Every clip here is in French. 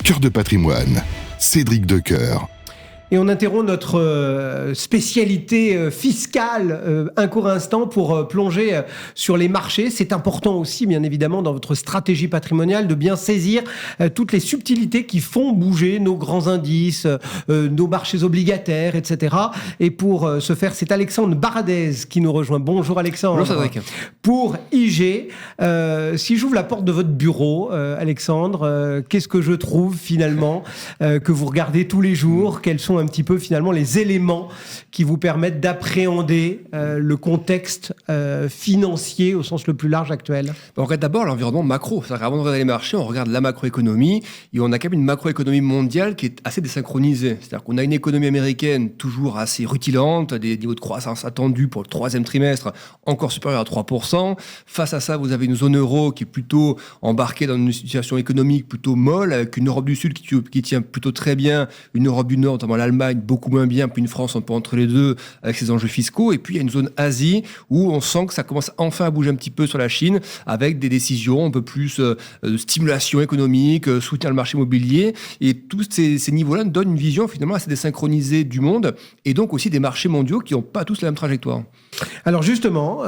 Cœur de patrimoine, Cédric Decoeur. Et on interrompt notre spécialité fiscale un court instant pour plonger sur les marchés. C'est important aussi, bien évidemment, dans votre stratégie patrimoniale, de bien saisir toutes les subtilités qui font bouger nos grands indices, nos marchés obligataires, etc. Et pour ce faire, c'est Alexandre Baradez qui nous rejoint. Bonjour Alexandre. Bonjour Cédric. Pour IG, si j'ouvre la porte de votre bureau, Alexandre, qu'est-ce que je trouve finalement que vous regardez tous les jours? Quels sont un petit peu finalement les éléments qui vous permettent d'appréhender le contexte financier au sens le plus large actuel? On regarde d'abord l'environnement macro. C'est-à-dire qu'avant de regarder les marchés, on regarde la macroéconomie et on a quand même une macroéconomie mondiale qui est assez désynchronisée. C'est-à-dire qu'on a une économie américaine toujours assez rutilante, des niveaux de croissance attendus pour le troisième trimestre encore supérieurs à 3%. Face à ça, vous avez une zone euro qui est plutôt embarquée dans une situation économique plutôt molle, avec une Europe du Sud qui tient plutôt très bien, une Europe du Nord, notamment l'Allemagne, beaucoup moins bien, puis une France un peu entre les deux avec ses enjeux fiscaux. Et puis il y a une zone Asie où on sent que ça commence enfin à bouger un petit peu sur la Chine avec des décisions un peu plus de stimulation économique, soutien le marché immobilier. Et tous ces niveaux-là nous donnent une vision finalement assez désynchronisée du monde et donc aussi des marchés mondiaux qui n'ont pas tous la même trajectoire. Alors justement,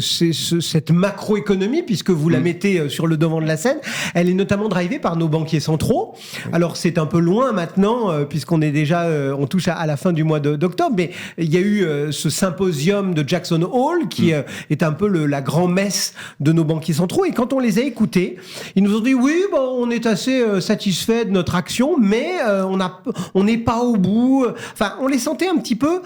cette macroéconomie, puisque vous la mettez sur le devant de la scène, elle est notamment drivée par nos banquiers centraux. Alors c'est un peu loin maintenant, puisqu'on est déjà, on touche à la fin du mois d'octobre, mais il y a eu ce symposium de Jackson Hole qui est un peu la grand-messe de nos banquiers centraux. Et quand on les a écoutés, ils nous ont dit oui, on est assez satisfait de notre action, mais on n'est pas au bout. Enfin, on les sentait un petit peu,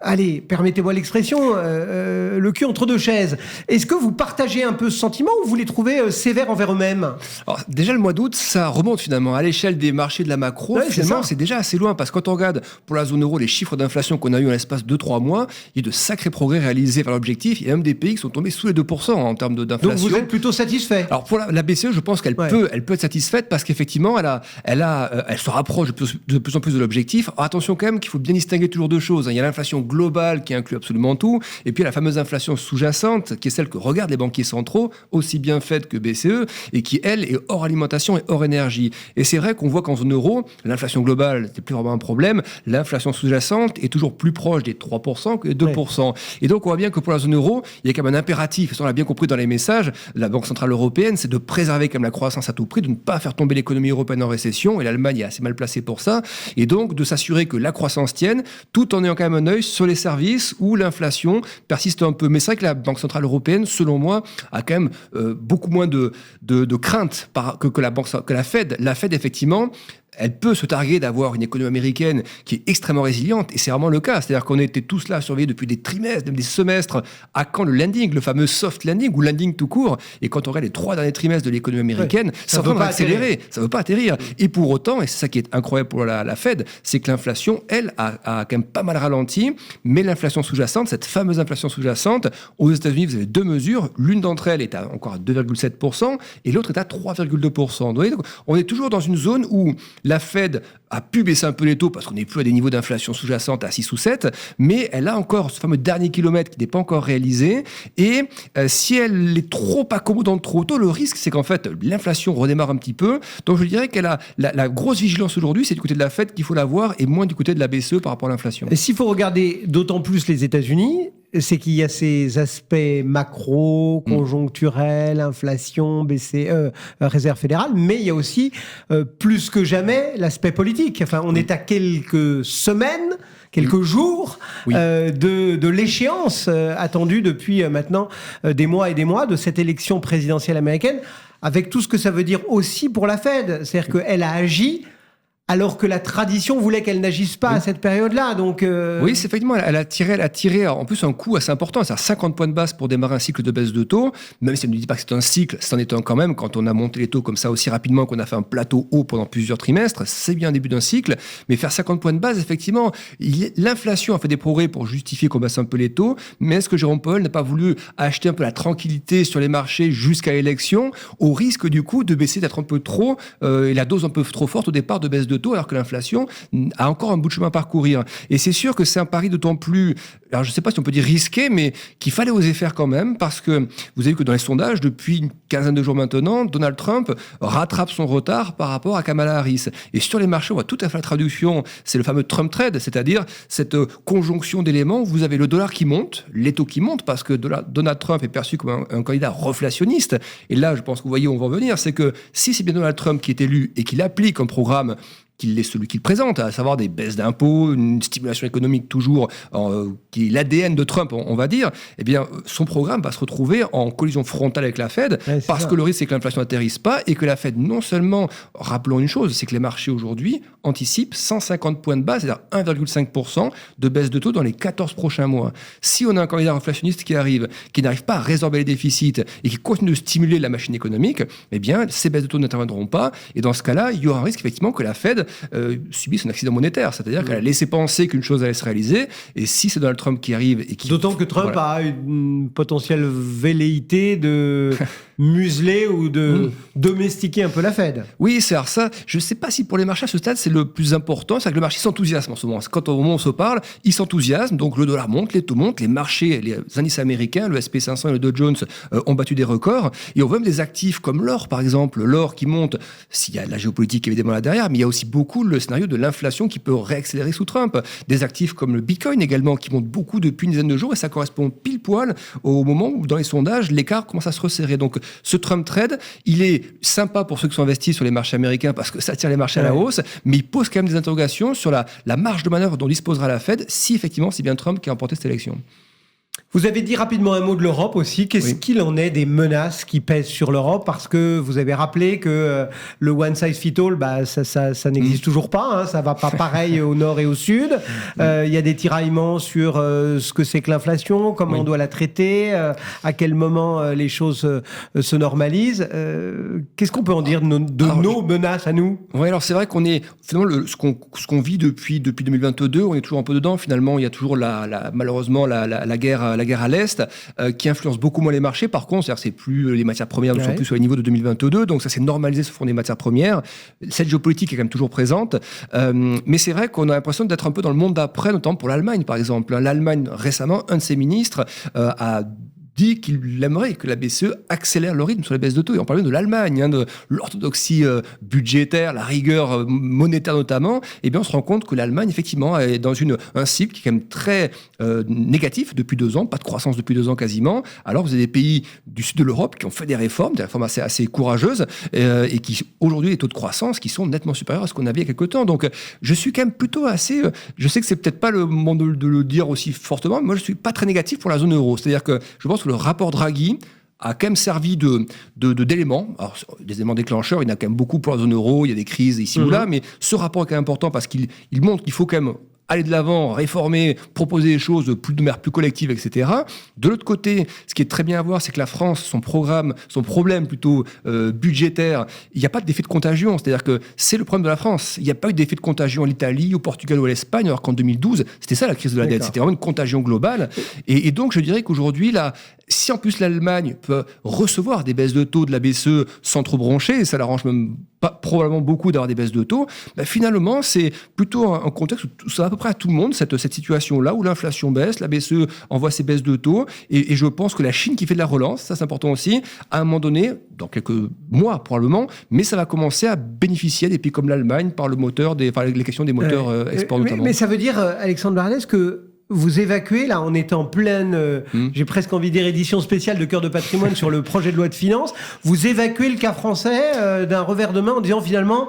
allez, permettez-moi l'expression, le cul entre deux chaises. Est-ce que vous partagez un peu ce sentiment ou vous les trouvez sévères envers eux-mêmes? Alors, déjà, le mois d'août, ça remonte finalement. À l'échelle des marchés de la macro, ouais, finalement, c'est déjà assez loin. Parce que quand on regarde pour la zone euro les chiffres d'inflation qu'on a eu en l'espace de 2-3 mois, il y a de sacrés progrès réalisés vers l'objectif. Il y a même des pays qui sont tombés sous les 2% en termes d'inflation. Donc vous êtes plutôt satisfait? Alors pour la BCE, je pense qu'elle peut être satisfaite parce qu'effectivement, elle se rapproche de plus en plus de l'objectif. Alors, attention quand même qu'il faut bien distinguer toujours deux choses. Il y a l'inflation globale qui inclut absolument tout. Et puis, il y a la fameuse inflation sous-jacente, qui est celle que regardent les banquiers centraux, aussi bien faite que BCE, et qui, elle, est hors alimentation et hors énergie. Et c'est vrai qu'on voit qu'en zone euro, l'inflation globale, c'est plus vraiment un problème. L'inflation sous-jacente est toujours plus proche des 3% que des 2%. Ouais. Et donc, on voit bien que pour la zone euro, il y a quand même un impératif. On l'a bien compris dans les messages, la Banque Centrale Européenne, c'est de préserver quand même la croissance à tout prix, de ne pas faire tomber l'économie européenne en récession. Et l'Allemagne est assez mal placée pour ça. Et donc, de s'assurer que la croissance tienne, tout en ayant quand même un œil sur les services où l'inflation persiste un peu. Mais c'est vrai que la Banque Centrale Européenne, selon moi, a quand même beaucoup moins de crainte que la Fed. La Fed, effectivement, elle peut se targuer d'avoir une économie américaine qui est extrêmement résiliente, et c'est vraiment le cas. C'est-à-dire qu'on était tous là à surveiller depuis des trimestres, même des semestres, à quand le landing, le fameux soft landing, ou landing tout court. Et quand on regarde les 3 derniers trimestres de l'économie américaine, ça ne veut pas accélérer, ça ne veut pas atterrir. Et pour autant, et c'est ça qui est incroyable pour la Fed, c'est que l'inflation, elle, a quand même pas mal ralenti, mais l'inflation sous-jacente, cette fameuse inflation sous-jacente, aux États-Unis, vous avez 2 mesures, l'une d'entre elles est encore à 2,7%, et l'autre est à 3,2%. Donc, on est toujours dans une zone où la Fed a pu baisser un peu les taux parce qu'on n'est plus à des niveaux d'inflation sous-jacente à 6 ou 7, mais elle a encore ce fameux dernier kilomètre qui n'est pas encore réalisé. Et si elle est trop accommodante trop tôt, le risque, c'est qu'en fait, l'inflation redémarre un petit peu. Donc, je dirais qu'elle a la grosse vigilance aujourd'hui, c'est du côté de la Fed qu'il faut l'avoir et moins du côté de la BCE par rapport à l'inflation. Et s'il faut regarder d'autant plus les États-Unis, c'est qu'il y a ces aspects macro, conjoncturels, inflation, BCE, réserve fédérale, mais il y a aussi, plus que jamais, l'aspect politique. Enfin, on est à quelques semaines, quelques jours de l'échéance attendue depuis maintenant des mois et des mois de cette élection présidentielle américaine, avec tout ce que ça veut dire aussi pour la Fed. C'est-à-dire qu'elle a agi alors que la tradition voulait qu'elle n'agisse pas à cette période-là. Donc oui, c'est effectivement, elle a tiré en plus un coup assez important, c'est-à-dire 50 points de base pour démarrer un cycle de baisse de taux, même si elle ne dit pas que c'est un cycle, c'en est un quand même, quand on a monté les taux comme ça aussi rapidement, qu'on a fait un plateau haut pendant plusieurs trimestres, c'est bien le début d'un cycle, mais faire 50 points de base, effectivement, l'inflation a fait des progrès pour justifier qu'on baisse un peu les taux, mais est-ce que Jérôme Powell n'a pas voulu acheter un peu la tranquillité sur les marchés jusqu'à l'élection, au risque du coup de baisser d'être un peu trop, et la dose un peu trop forte au départ de baisse de taux, alors que l'inflation a encore un bout de chemin à parcourir. Et c'est sûr que c'est un pari d'autant plus, alors je ne sais pas si on peut dire risqué, mais qu'il fallait oser faire quand même, parce que vous avez vu que dans les sondages, depuis une quinzaine de jours maintenant, Donald Trump rattrape son retard par rapport à Kamala Harris. Et sur les marchés, on voit tout à fait la traduction, c'est le fameux Trump trade, c'est-à-dire cette conjonction d'éléments où vous avez le dollar qui monte, les taux qui montent, parce que Donald Trump est perçu comme un candidat reflationniste. Et là, je pense que vous voyez où on va en venir, c'est que si c'est bien Donald Trump qui est élu et qu'il applique un programme qu'il est celui qu'il présente, à savoir des baisses d'impôts, une stimulation économique toujours, qui est l'ADN de Trump, on va dire, eh bien, son programme va se retrouver en collision frontale avec la Fed, parce que le risque, c'est que l'inflation n'atterrisse pas, et que la Fed, non seulement, rappelons une chose, c'est que les marchés aujourd'hui anticipent 150 points de base, c'est-à-dire 1,5% de baisse de taux dans les 14 prochains mois. Si on a un candidat inflationniste qui n'arrive pas à résorber les déficits, et qui continue de stimuler la machine économique, eh bien, ces baisses de taux n'interviendront pas, et dans ce cas-là, il y aura un risque, effectivement, que la Fed subissent un accident monétaire, c'est-à-dire qu'elle a laissé penser qu'une chose allait se réaliser, et si c'est Donald Trump qui arrive et qui... D'autant que Trump a une potentielle velléité de museler ou de domestiquer un peu la Fed. Oui, c'est alors ça, je ne sais pas si pour les marchés à ce stade c'est le plus important, c'est que le marché s'enthousiasme en ce moment. Quand au moment où on se parle, il s'enthousiasme, donc le dollar monte, les taux montent, les marchés, les indices américains, le S&P 500 et le Dow Jones ont battu des records, et on voit même des actifs comme l'or par exemple, l'or qui monte, s'il y a la géopolitique évidemment là derrière, mais il y a aussi beaucoup le scénario de l'inflation qui peut réaccélérer sous Trump. Des actifs comme le Bitcoin également qui montent beaucoup depuis une dizaine de jours, et ça correspond pile poil au moment où dans les sondages l'écart commence à se resserrer. Donc ce Trump trade, il est sympa pour ceux qui sont investis sur les marchés américains parce que ça tire les marchés à la hausse, mais il pose quand même des interrogations sur la marge de manœuvre dont disposera la Fed si effectivement c'est bien Trump qui a remporté cette élection. Vous avez dit rapidement un mot de l'Europe aussi. Qu'est-ce qu'il en est des menaces qui pèsent sur l'Europe? Parce que vous avez rappelé que le one size fit all, ça n'existe toujours pas. Hein, ça va pas pareil au nord et au sud. Il y a des tiraillements sur ce que c'est que l'inflation, comment on doit la traiter, à quel moment les choses se normalisent. Qu'est-ce qu'on peut en dire de nos menaces à nous? Oui, alors c'est vrai qu'on est finalement ce qu'on vit depuis 2022, on est toujours un peu dedans. Finalement, il y a toujours malheureusement la guerre à l'Est, qui influence beaucoup moins les marchés. Par contre, c'est plus les matières premières ne sont plus sur les niveaux de 2022, donc ça s'est normalisé sur le front des matières premières. Cette géopolitique est quand même toujours présente, mais c'est vrai qu'on a l'impression d'être un peu dans le monde d'après, notamment pour l'Allemagne, par exemple. L'Allemagne, récemment, un de ses ministres a dit qu'il aimerait que la BCE accélère le rythme sur les baisses de taux. Et on parle de l'Allemagne, de l'orthodoxie budgétaire, la rigueur monétaire notamment. Eh bien, on se rend compte que l'Allemagne, effectivement, est dans un cycle qui est quand même très négatif depuis 2 ans, pas de croissance depuis 2 ans quasiment. Alors, vous avez des pays du sud de l'Europe qui ont fait des réformes assez courageuses, et qui, aujourd'hui, les taux de croissance qui sont nettement supérieurs à ce qu'on avait il y a quelques temps. Donc, je suis quand même plutôt assez... je sais que c'est peut-être pas le moment de le dire aussi fortement, mais moi, je suis pas très négatif pour la zone euro. C'est-à-dire que je pense que le rapport Draghi a quand même servi d'éléments. Alors, des éléments déclencheurs, il y en a quand même beaucoup pour la zone euro, il y a des crises ici ou là, mais ce rapport est quand même important parce qu'il montre qu'il faut quand même aller de l'avant, réformer, proposer des choses de manière plus collective, etc. De l'autre côté, ce qui est très bien à voir, c'est que la France, son problème plutôt budgétaire, il n'y a pas d'effet de contagion. C'est-à-dire que c'est le problème de la France. Il n'y a pas eu d'effet de contagion à l'Italie, au Portugal ou à l'Espagne, alors qu'en 2012, c'était ça la crise de la dette. C'était vraiment une contagion globale. Et donc, je dirais qu'aujourd'hui, là, si en plus l'Allemagne peut recevoir des baisses de taux de la BCE sans trop broncher, et ça l'arrange même pas probablement beaucoup d'avoir des baisses de taux, finalement, c'est plutôt un contexte où ça va à peu près à tout le monde, cette situation-là, où l'inflation baisse, la BCE envoie ses baisses de taux, et je pense que la Chine qui fait de la relance, ça c'est important aussi, à un moment donné, dans quelques mois probablement, mais ça va commencer à bénéficier des pays comme l'Allemagne par les questions des moteurs export notamment. Mais ça veut dire, Alexandre Barnès, que vous évacuez, là, on est en pleine, j'ai presque envie de dire édition spéciale de Cœur de Patrimoine sur le projet de loi de finances, vous évacuez le cas français d'un revers de main en disant finalement...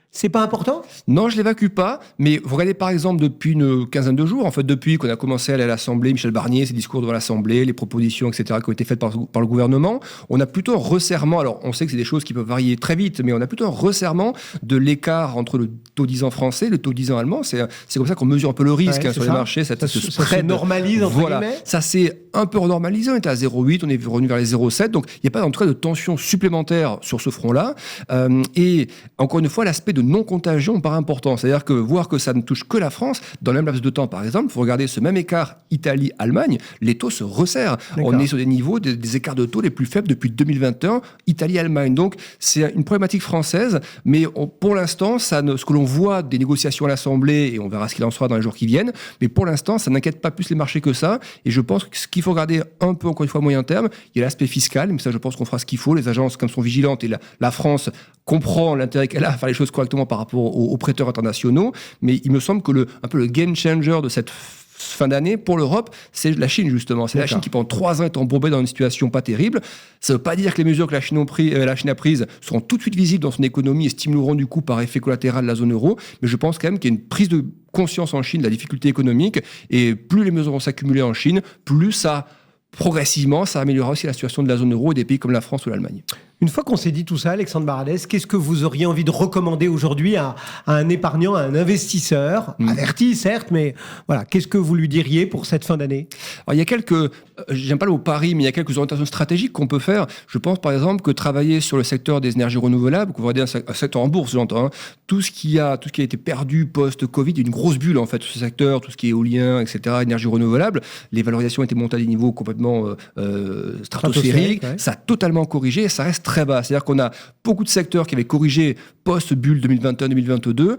C'est pas important? Non, je l'évacue pas, mais vous regardez par exemple depuis une quinzaine de jours, en fait depuis qu'on a commencé à aller à l'Assemblée, Michel Barnier, ses discours devant l'Assemblée, les propositions, etc., qui ont été faites par le gouvernement, on a plutôt un resserrement, alors on sait que c'est des choses qui peuvent varier très vite, mais on a plutôt un resserrement de l'écart entre le taux 10 ans français et le taux 10 ans allemand, c'est comme ça qu'on mesure un peu le risque sur les marchés, ça se normalise entre guillemets. Ça s'est un peu renormalisé, on était à 0,8, on est revenu vers les 0,7, donc il n'y a pas en tout cas de tension supplémentaire sur ce front-là, et encore une fois l'aspect de non-contagion me paraît important. C'est-à-dire que voir que ça ne touche que la France, dans le même laps de temps, par exemple, il faut regarder ce même écart Italie-Allemagne, les taux se resserrent. D'accord. On est sur des niveaux, des écarts de taux les plus faibles depuis 2021, Italie-Allemagne. Donc, c'est une problématique française, mais pour l'instant, ce que l'on voit des négociations à l'Assemblée, et on verra ce qu'il en sera dans les jours qui viennent, mais pour l'instant, ça n'inquiète pas plus les marchés que ça. Et je pense que ce qu'il faut regarder un peu, encore une fois, à moyen terme, il y a l'aspect fiscal, mais ça, je pense qu'on fera ce qu'il faut. Les agences, comme sont vigilantes, et la France comprend l'intérêt qu'elle a à faire les choses correctement par rapport aux prêteurs internationaux. Mais il me semble que un peu le game changer de cette fin d'année pour l'Europe, c'est la Chine justement. C'est la Chine qui pendant 3 ans est embourbée dans une situation pas terrible. Ça ne veut pas dire que les mesures que la Chine a prises seront tout de suite visibles dans son économie et stimuleront du coup par effet collatéral la zone euro. Mais je pense quand même qu'il y a une prise de conscience en Chine de la difficulté économique, et plus les mesures vont s'accumuler en Chine, plus ça progressivement, ça améliorera aussi la situation de la zone euro et des pays comme la France ou l'Allemagne. Une fois qu'on s'est dit tout ça, Alexandre Baradez, qu'est-ce que vous auriez envie de recommander aujourd'hui à un épargnant, à un investisseur, averti certes, mais voilà, qu'est-ce que vous lui diriez pour cette fin d'année ? Alors, il y a quelques, j'aime pas le mot pari, mais il y a quelques orientations stratégiques qu'on peut faire. Je pense par exemple que travailler sur le secteur des énergies renouvelables, qu'on va dire un secteur en bourse, j'entends, tout ce qui a été perdu post-Covid, il y a une grosse bulle en fait sur ce secteur, tout ce qui est éolien, etc., énergie renouvelable, les valorisations étaient montées à des niveaux complètement stratosphériques, ouais. Ça a totalement corrigé et ça reste très bas. C'est-à-dire qu'on a beaucoup de secteurs qui avaient corrigé post-bulle 2021-2022.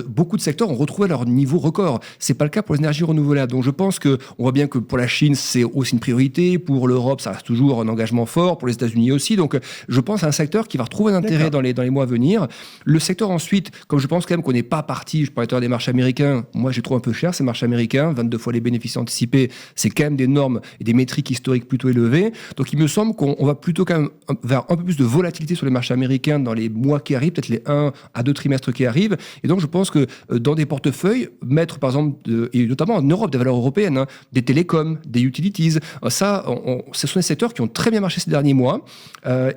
Beaucoup de secteurs ont retrouvé leur niveau record. C'est pas le cas pour les énergies renouvelables. Donc je pense qu'on voit bien que pour la Chine, c'est aussi une priorité. Pour l'Europe, ça reste toujours un engagement fort. Pour les États-Unis aussi. Donc je pense à un secteur qui va retrouver un intérêt dans les mois à venir. Le secteur ensuite, comme je pense quand même qu'on n'est pas parti, je parlais tout à l'heure des marchés américains. Moi, je les trouve un peu cher ces marchés américains. 22 fois les bénéfices anticipés, c'est quand même des normes et des métriques historiques plutôt élevées. Donc il me semble qu'on va plutôt quand même vers un peu plus de volatilité sur les marchés américains dans les mois qui arrivent, peut-être les 1 à 2 trimestres qui arrivent. Et donc, je pense que dans des portefeuilles, mettre par exemple, et notamment en Europe, des valeurs européennes, des télécoms, des utilities, ça, ce sont des secteurs qui ont très bien marché ces derniers mois.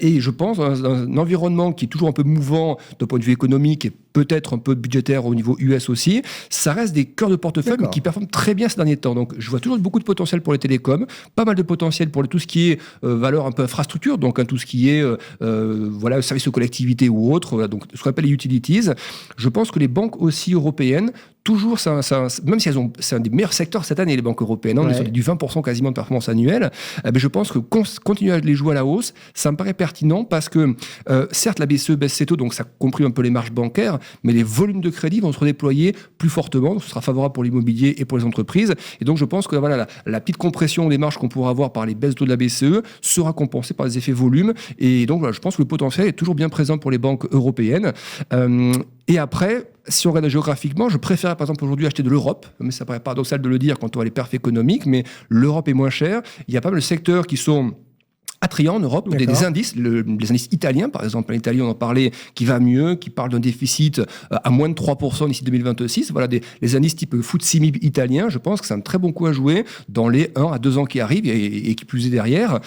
Et je pense, dans un environnement qui est toujours un peu mouvant d'un point de vue économique et peut-être un peu budgétaire au niveau US aussi, ça reste des cœurs de portefeuille mais qui performent très bien ces derniers temps. Donc, je vois toujours beaucoup de potentiel pour les télécoms, pas mal de potentiel pour tout ce qui est valeur un peu infrastructure, donc tout ce qui est services aux collectivités ou autres, donc ce qu'on appelle les utilities. Je pense que les banques aussi européennes, toujours, même si c'est un des meilleurs secteurs cette année, les banques européennes, on est sur du 20% quasiment de performance annuelle, je pense que continuer à les jouer à la hausse, ça me paraît pertinent parce que, certes, la BCE baisse ses taux, donc ça comprime un peu les marges bancaires, mais les volumes de crédit vont se redéployer plus fortement, donc ce sera favorable pour l'immobilier et pour les entreprises. Et donc, je pense que la petite compression des marges qu'on pourra avoir par les baisses de taux de la BCE sera compensée par les effets volume. Et donc, je pense que le potentiel est toujours bien présent pour les banques européennes. Et après, si on regarde géographiquement, je préfère par exemple aujourd'hui acheter de l'Europe, mais ça paraît paradoxal de le dire quand on a les perfs économiques, mais l'Europe est moins chère. Il y a pas mal de secteurs qui sont attrayants en Europe, des indices, les indices italiens par exemple, l'Italie on en parlait, qui va mieux, qui parle d'un déficit à moins de 3% d'ici 2026, voilà les indices type FTSE MIB italien, je pense que c'est un très bon coup à jouer dans les 1 à 2 ans qui arrivent et qui plus est derrière.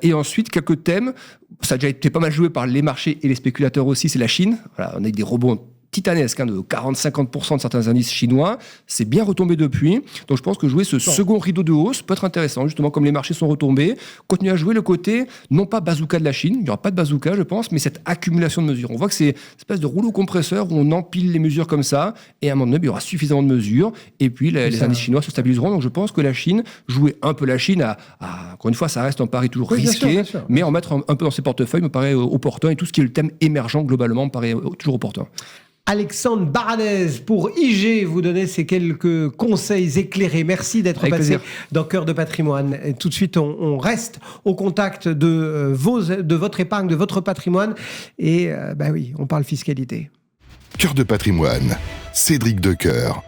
Et ensuite, quelques thèmes, ça a déjà été pas mal joué par les marchés et les spéculateurs aussi, c'est la Chine, voilà, on a des rebonds titanesque, de 40-50% de certains indices chinois, c'est bien retombé depuis. Donc je pense que jouer ce second rideau de hausse peut être intéressant, justement comme les marchés sont retombés, continuer à jouer le côté, non pas bazooka de la Chine, il n'y aura pas de bazooka je pense, mais cette accumulation de mesures. On voit que c'est une espèce de rouleau compresseur où on empile les mesures comme ça, et à un moment donné, il y aura suffisamment de mesures, et puis les indices chinois se stabiliseront. Donc je pense que la Chine, jouer un peu la Chine, encore une fois, ça reste un pari toujours risqué, bien sûr. Mais en mettre un peu dans ses portefeuilles me paraît opportun, et tout ce qui est le thème émergent globalement me paraît toujours opportun. Alexandre Baradez, pour IG, vous donner ces quelques conseils éclairés. Merci d'être passé plaisir dans Cœur de Patrimoine. Et tout de suite, on reste au contact de votre épargne, de votre patrimoine. Et oui, on parle fiscalité. Cœur de Patrimoine, Cédric Decoeur.